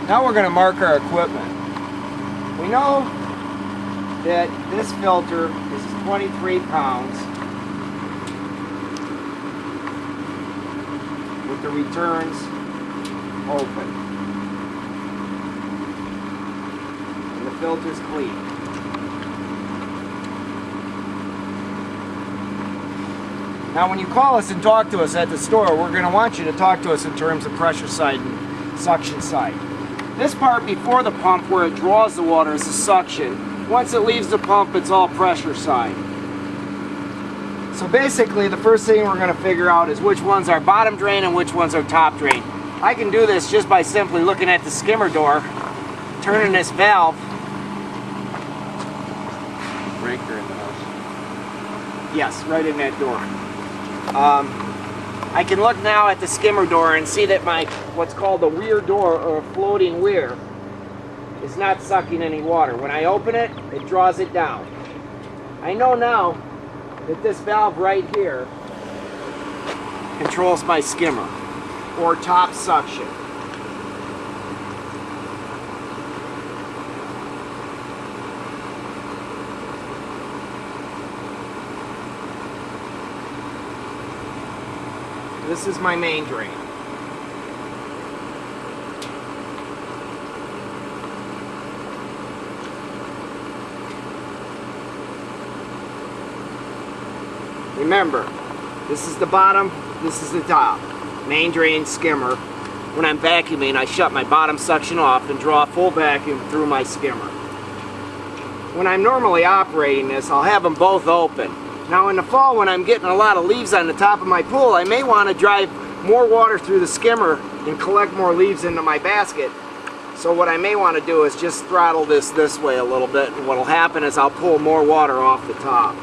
Now we're going to mark our equipment. We know that this filter is 23 pounds with the returns open. And the filter's clean. Now when you call us and talk to us at the store, we're going to want you to talk to us in terms of pressure side and suction side. This part before the pump where it draws the water is the suction. Once it leaves the pump, it's all pressure side. So basically the first thing we're going to figure out is which one's our bottom drain and which one's our top drain. I can do this just by simply looking at the skimmer door, turning this valve. Breaker in the house. Yes, right in that door. I can look now at the skimmer door and see that my what's called a weir door, or a floating weir, is not sucking any water. When I open it, it draws it down. I know now that this valve right here controls my skimmer, or top suction. This is my main drain. Remember, this is the bottom, this is the top. Main drain, skimmer. When I'm vacuuming, I shut my bottom suction off and draw full vacuum through my skimmer. When I'm normally operating this, I'll have them both open. Now in the fall, when I'm getting a lot of leaves on the top of my pool, I may want to drive more water through the skimmer and collect more leaves into my basket. So what I may want to do is just throttle this way a little bit, and what will happen is I'll pull more water off the top.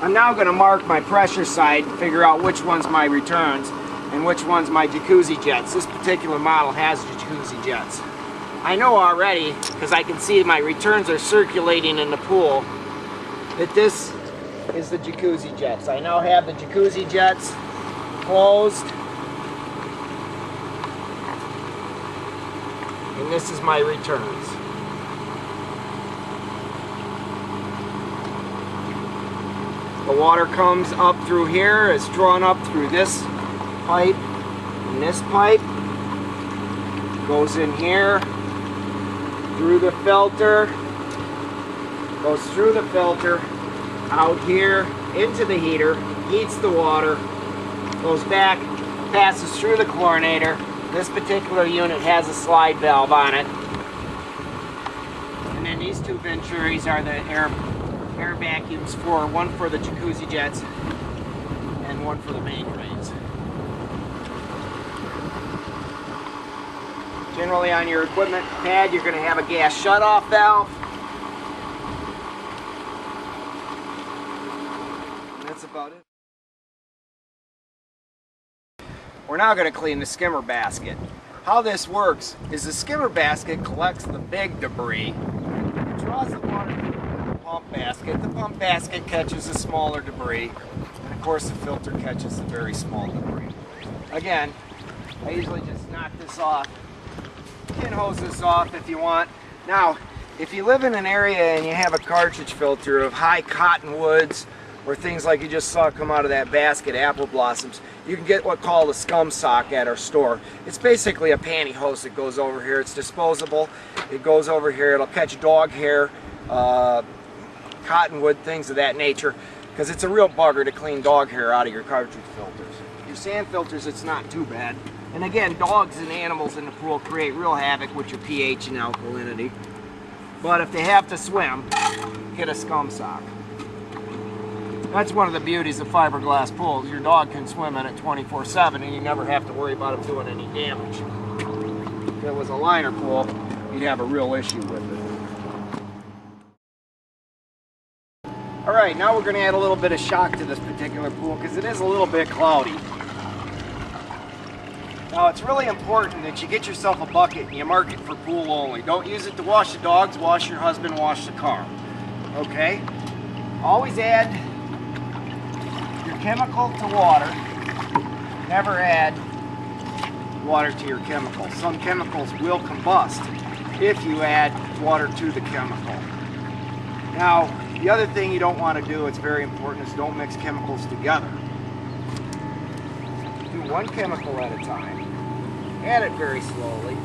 I'm now going to mark my pressure side and figure out which one's my returns and which one's my jacuzzi jets. This particular model has jacuzzi jets. I know already, because I can see my returns are circulating in the pool, that this is the jacuzzi jets. I now have the jacuzzi jets closed, and this is my returns. The water comes up through here, it's drawn up through this pipe and this pipe, goes in here, through the filter, goes through the filter, out here, into the heater, heats the water, goes back, passes through the chlorinator. This particular unit has a slide valve on it. And then these two venturis are the air vacuums, one for the jacuzzi jets and one for the main drains. Generally on your equipment pad, you're going to have a gas shutoff valve. That's about it. We're now going to clean the skimmer basket. How this works is the skimmer basket collects the big debris, draws the water through the pump basket. The pump basket catches the smaller debris, and of course the filter catches the very small debris. Again, I usually just knock this off. You can hose this off if you want. Now, if you live in an area and you have a cartridge filter of high cottonwoods, or things like you just saw come out of that basket, apple blossoms, you can get what's called a scum sock at our store. It's basically a pantyhose that goes over here. It's disposable. It goes over here. It'll catch dog hair, cottonwood, things of that nature, because it's a real bugger to clean dog hair out of your cartridge filters. Your sand filters, it's not too bad. And again, dogs and animals in the pool create real havoc with your pH and alkalinity. But if they have to swim, get a scum sock. That's one of the beauties of fiberglass pools. Your dog can swim in it 24/7 and you never have to worry about him doing any damage. If it was a liner pool, you'd have a real issue with it. Alright, now we're going to add a little bit of shock to this particular pool because it is a little bit cloudy. Now it's really important that you get yourself a bucket and you mark it for pool only. Don't use it to wash the dogs, wash your husband, wash the car. Okay? Always add your chemical to water. Never add water to your chemical. Some chemicals will combust if you add water to the chemical. Now, the other thing you don't want to do, it's very important, is don't mix chemicals together. Do one chemical at a time. Add it very slowly.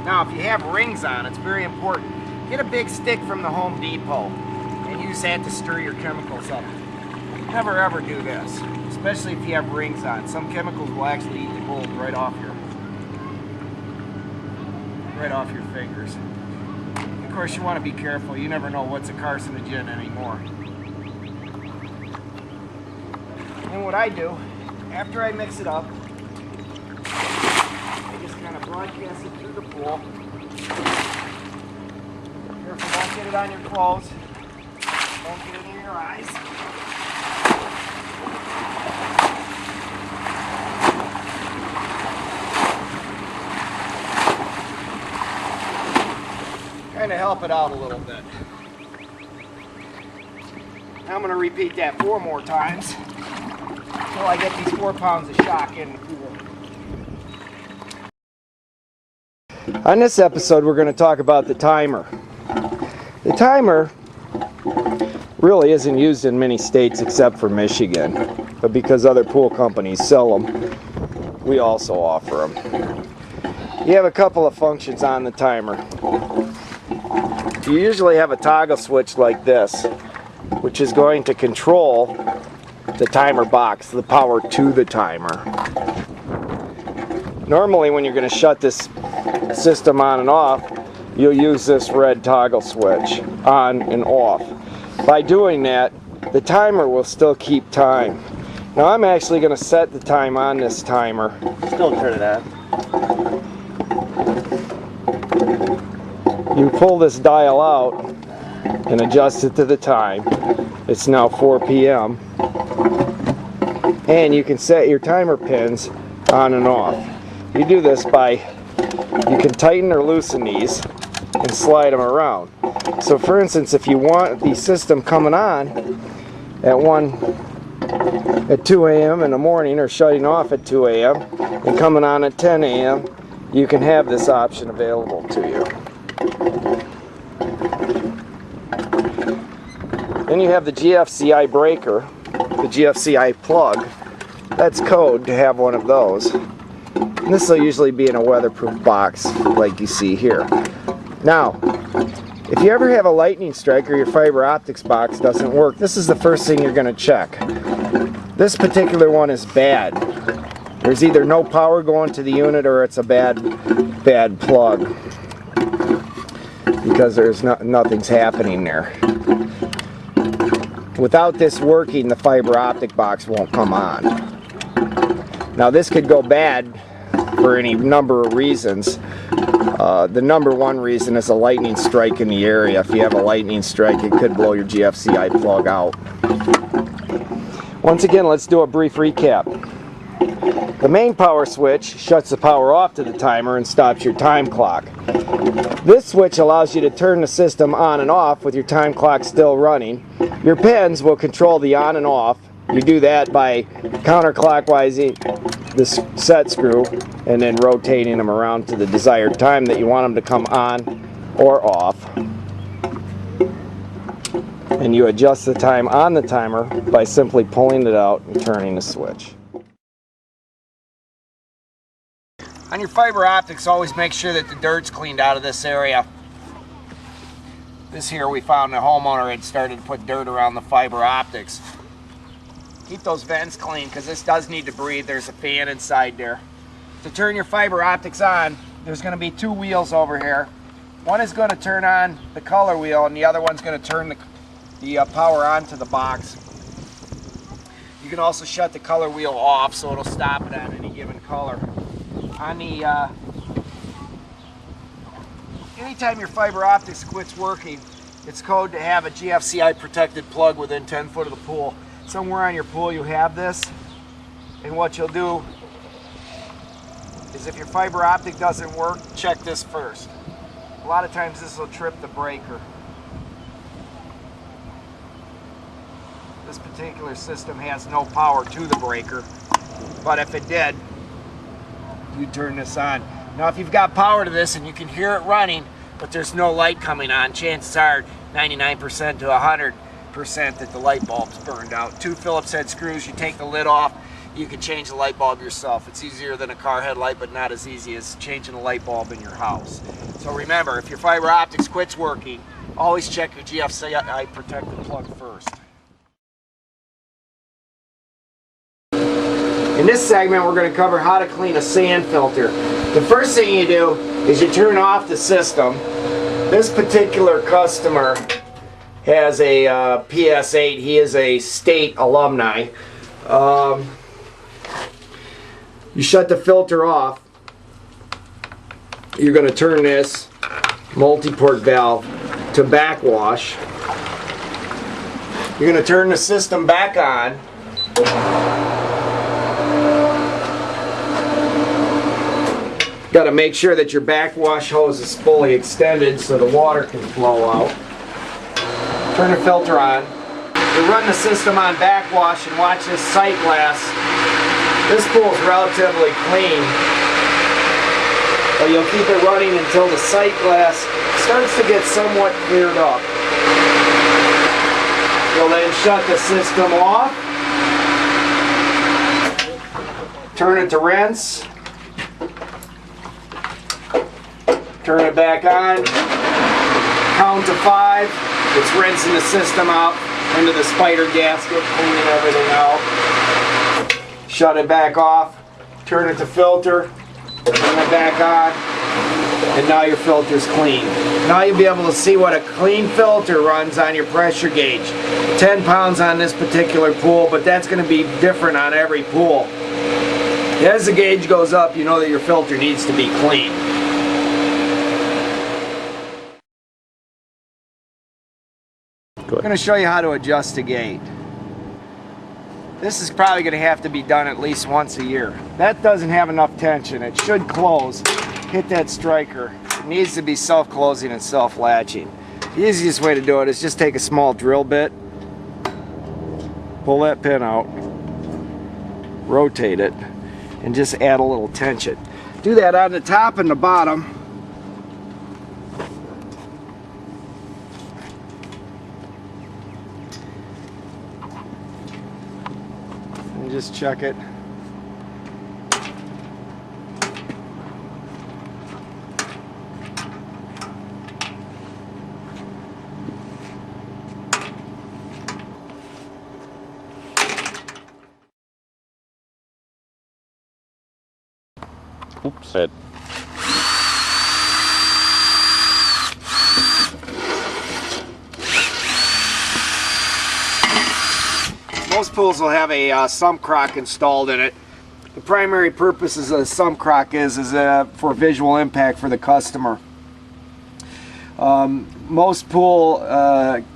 Now, if you have rings on, it's very important. Get a big stick from the Home Depot and use that to stir your chemicals up. Never ever do this, especially if you have rings on. Some chemicals will actually eat the gold right off your fingers. Of course, you want to be careful. You never know what's a carcinogen anymore. And what I do, after I mix it up, I just kind of broadcast it through the pool. Careful, don't get it on your clothes. Don't get it in your eyes. Kind of help it out a little bit. Now I'm going to repeat that 4 more times until I get these 4 pounds of shock in the pool. On this episode, we're going to talk about the timer. The timer really isn't used in many states except for Michigan, but because other pool companies sell them, we also offer them. You have a couple of functions on the timer. You usually have a toggle switch like this, which is going to control the timer box, the power to the timer. Normally when you're going to shut this system on and off, you'll use this red toggle switch on and off. By doing that, the timer will still keep time. Now I'm actually going to set the time on this timer. Still turn it on. You pull this dial out and adjust it to the time. It's now 4 p.m. And you can set your timer pins on and off. You do this by, you can tighten or loosen these and slide them around. So for instance, if you want the system coming on at 2 a.m. in the morning, or shutting off at 2 a.m. and coming on at 10 a.m., you can have this option available to you. Then you have the GFCI breaker, the GFCI plug. That's code to have one of those. And this will usually be in a weatherproof box like you see here. Now, if you ever have a lightning strike or your fiber optics box doesn't work, this is the first thing you're going to check. This particular one is bad. There's either no power going to the unit or it's a bad plug, because there's nothing's happening there. Without this working, the fiber optic box won't come on. Now this could go bad for any number of reasons. The number one reason is a lightning strike in the area. If you have a lightning strike, it could blow your GFCI plug out. Once again, let's do a brief recap. The main power switch shuts the power off to the timer and stops your time clock. This switch allows you to turn the system on and off with your time clock still running. Your pins will control the on and off. You do that by counterclockwise the set screw and then rotating them around to the desired time that you want them to come on or off. And you adjust the time on the timer by simply pulling it out and turning the switch. On your fiber optics, always make sure that the dirt's cleaned out of this area. This here we found the homeowner had started to put dirt around the fiber optics. Keep those vents clean because this does need to breathe. There's a fan inside there. To turn your fiber optics on, there's going to be 2 wheels over here. One is going to turn on the color wheel and the other one's going to turn the power on to the box. You can also shut the color wheel off so it'll stop it on any given color. On the anytime your fiber optics quits working, it's code to have a GFCI protected plug within 10 foot of the pool. Somewhere on your pool you have this, and what you'll do is if your fiber optic doesn't work, check this first. A lot of times this will trip the breaker. This particular system has no power to the breaker, but if it did, you turn this on. Now if you've got power to this and you can hear it running, but there's no light coming on, chances are 99% to 100% that the light bulb's burned out. 2 Phillips head screws, you take the lid off, you can change the light bulb yourself. It's easier than a car headlight, but not as easy as changing a light bulb in your house. So remember, if your fiber optics quits working, always check your GFCI protector plug first. In this segment, we're going to cover how to clean a sand filter. The first thing you do is you turn off the system. This particular customer has a PS8. He is a state alumni. You shut the filter off. You're going to turn this multi-port valve to backwash. You're going to turn the system back on. Got to make sure that your backwash hose is fully extended so the water can flow out. Turn the filter on. You run the system on backwash and watch this sight glass. This pool is relatively clean, but you'll keep it running until the sight glass starts to get somewhat cleared up. You'll then shut the system off, turn it to rinse, turn it back on, count to 5, it's rinsing the system out into the spider gasket, cleaning everything out. Shut it back off, turn it to filter, turn it back on, and now your filter's clean. Now you'll be able to see what a clean filter runs on your pressure gauge. 10 pounds on this particular pool, but that's going to be different on every pool. As the gauge goes up, you know that your filter needs to be clean. I'm going to show you how to adjust the gate. This is probably going to have to be done at least once a year. That doesn't have enough tension. It should close. Hit that striker. It needs to be self-closing and self-latching. The easiest way to do it is just take a small drill bit, pull that pin out, rotate it, and just add a little tension. Do that on the top and the bottom. And just check it. Oops. Head. Most pools will have a sump crock installed in it. The primary purpose of the sump crock is for visual impact for the customer. Most pool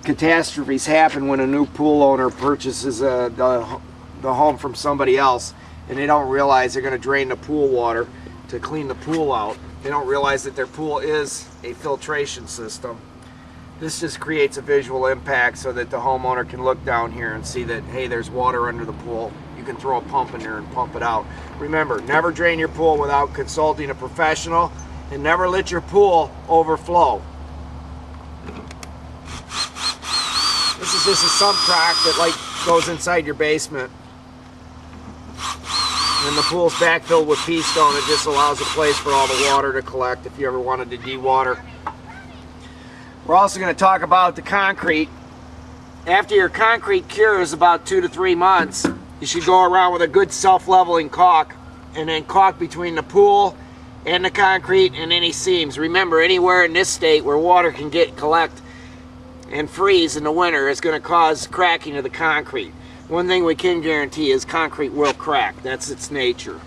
catastrophes happen when a new pool owner purchases the home from somebody else, and they don't realize they're going to drain the pool water to clean the pool out. They don't realize that their pool is a filtration system. This just creates a visual impact so that the homeowner can look down here and see that, hey, there's water under the pool. You can throw a pump in there and pump it out. Remember, never drain your pool without consulting a professional, and never let your pool overflow. This is just a sump crock that goes inside your basement. And the pool's backfilled with pea stone. It just allows a place for all the water to collect if you ever wanted to de-water. We're also going to talk about the concrete. After your concrete cures about 2 to 3 months, you should go around with a good self-leveling caulk and then caulk between the pool and the concrete and any seams. Remember, anywhere in this state where water can collect and freeze in the winter is going to cause cracking of the concrete. One thing we can guarantee is concrete will crack. That's its nature.